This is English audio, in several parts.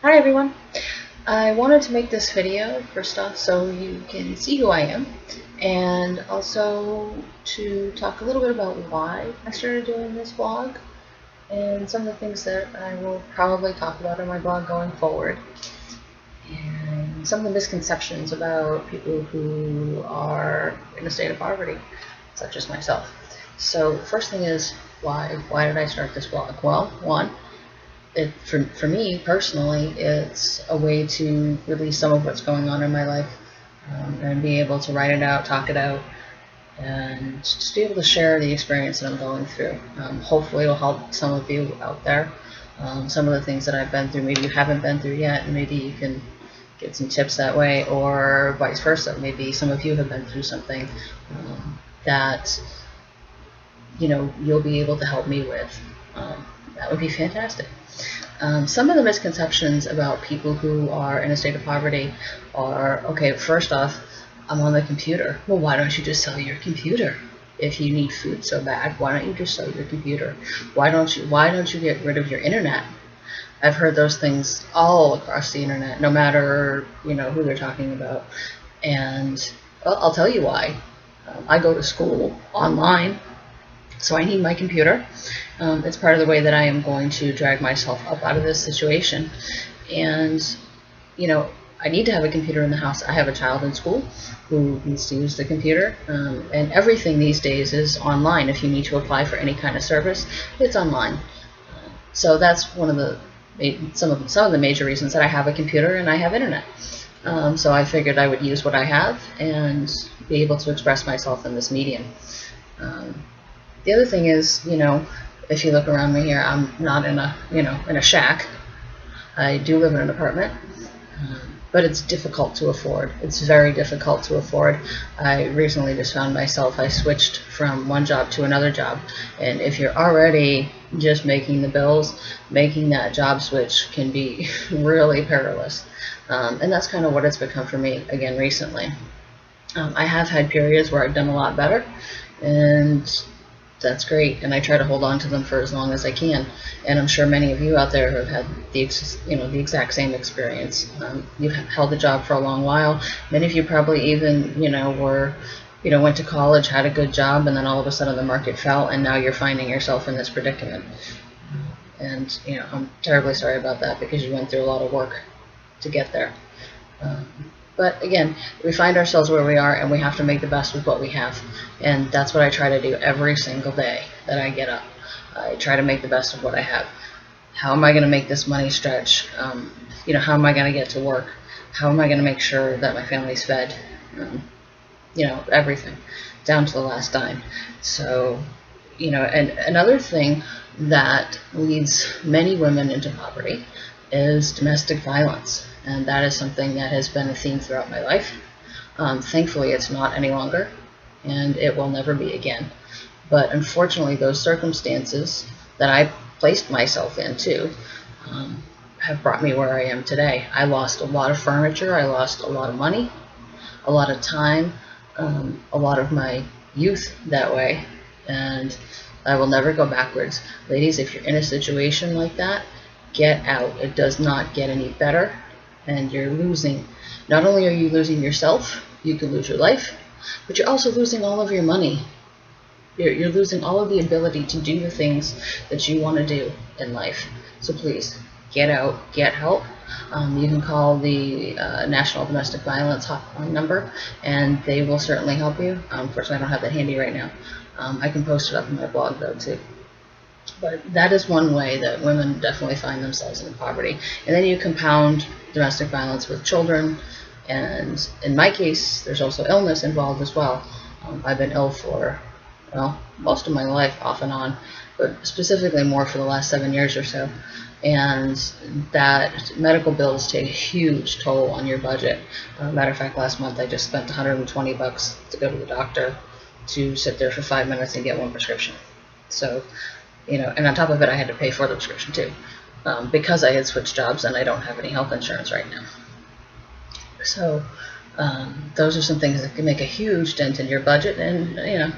Hi everyone. I wanted to make this video first off so you can see who I am, and also to talk a little bit about why I started doing this blog and some of the things that I will probably talk about in my blog going forward, and some of the misconceptions about people who are in a state of poverty, such as myself. So the first thing is, why did I start this blog? Well, one, for me personally, it's a way to release some of what's going on in my life, and be able to write it out, talk it out, and just be able to share the experience that I'm going through. Hopefully it'll help some of you out there. Some of the things that I've been through, maybe you haven't been through yet, and maybe you can get some tips that way, or vice versa. Maybe some of you have been through something that you'll be able to help me with. That would be fantastic. Some of the misconceptions about people who are in a state of poverty are, okay, first off, I'm on the computer. Well, why don't you just sell your computer? If you need food so bad, why don't you just sell your computer? Why don't you get rid of your internet? I've heard those things all across the internet, no matter who they're talking about. And I'll tell you why. I go to school online, so I need my computer. It's part of the way that I am going to drag myself up out of this situation. And, I need to have a computer in the house. I have a child in school who needs to use the computer. And everything these days is online. If you need to apply for any kind of service, it's online. So that's one of the some of the major reasons that I have a computer and I have internet. So I figured I would use what I have and be able to express myself in this medium. The other thing is, if you look around me here, I'm not in a shack. I do live in an apartment, but it's difficult to afford. It's very difficult to afford. I recently just found myself, I switched from one job to another job, and if you're already just making the bills, making that job switch can be really perilous. And that's kind of what it's become for me again recently. I have had periods where I've done a lot better, and that's great, and I try to hold on to them for as long as I can. And I'm sure many of you out there have had the exact same experience. You've held a job for a long while. Many of you probably even went to college, had a good job, and then all of a sudden the market fell, and now you're finding yourself in this predicament. And I'm terribly sorry about that, because you went through a lot of work to get there. But again, we find ourselves where we are, and we have to make the best with what we have. And that's what I try to do every single day that I get up. I try to make the best of what I have. How am I going to make this money stretch? How am I going to get to work? How am I going to make sure that my family's fed? Everything, down to the last dime. So, and another thing that leads many women into poverty is domestic violence. And that is something that has been a theme throughout my life. Thankfully, it's not any longer, and it will never be again. But unfortunately, those circumstances that I placed myself into have brought me where I am today. I lost a lot of furniture, I lost a lot of money, a lot of time, a lot of my youth that way, and I will never go backwards. Ladies, if you're in a situation like that, get out. It does not get any better. And you're losing. Not only are you losing yourself, you could lose your life, but you're also losing all of your money. You're losing all of the ability to do the things that you want to do in life. So please, get out, get help. You can call the National Domestic Violence Hotline number, and they will certainly help you. Unfortunately, I don't have that handy right now. I can post it up in my blog, though, too. But that is one way that women definitely find themselves in poverty. And then you compound domestic violence with children, and in my case, there's also illness involved as well. I've been ill for, most of my life, off and on, but specifically more for the last 7 years or so. And that medical bills take a huge toll on your budget. Matter of fact, last month I just spent $120 to go to the doctor to sit there for 5 minutes and get one prescription. So, and on top of it, I had to pay for the prescription too, because I had switched jobs and I don't have any health insurance right now. So those are some things that can make a huge dent in your budget and,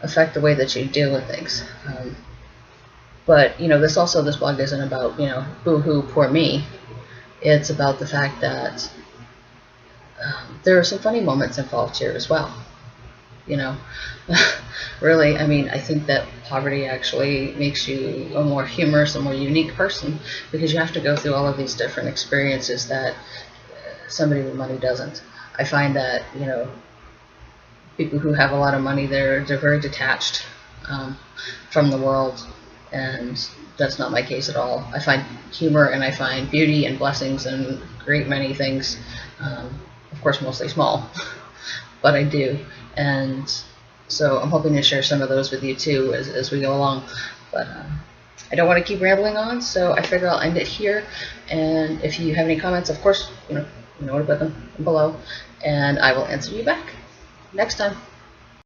affect the way that you deal with things. But, this blog isn't about, boo-hoo, poor me. It's about the fact that there are some funny moments involved here as well. You know, really, I mean, I think that poverty actually makes you a more humorous and more unique person, because you have to go through all of these different experiences that somebody with money doesn't. I find that, you know, people who have a lot of money, they're very detached from the world, and that's not my case at all. I find humor and I find beauty and blessings and great many things, of course mostly small, but I do. And so I'm hoping to share some of those with you too as we go along. But I don't want to keep rambling on, so I figure I'll end it here. And if you have any comments, of course, you know what about them below, and I will answer you back next time.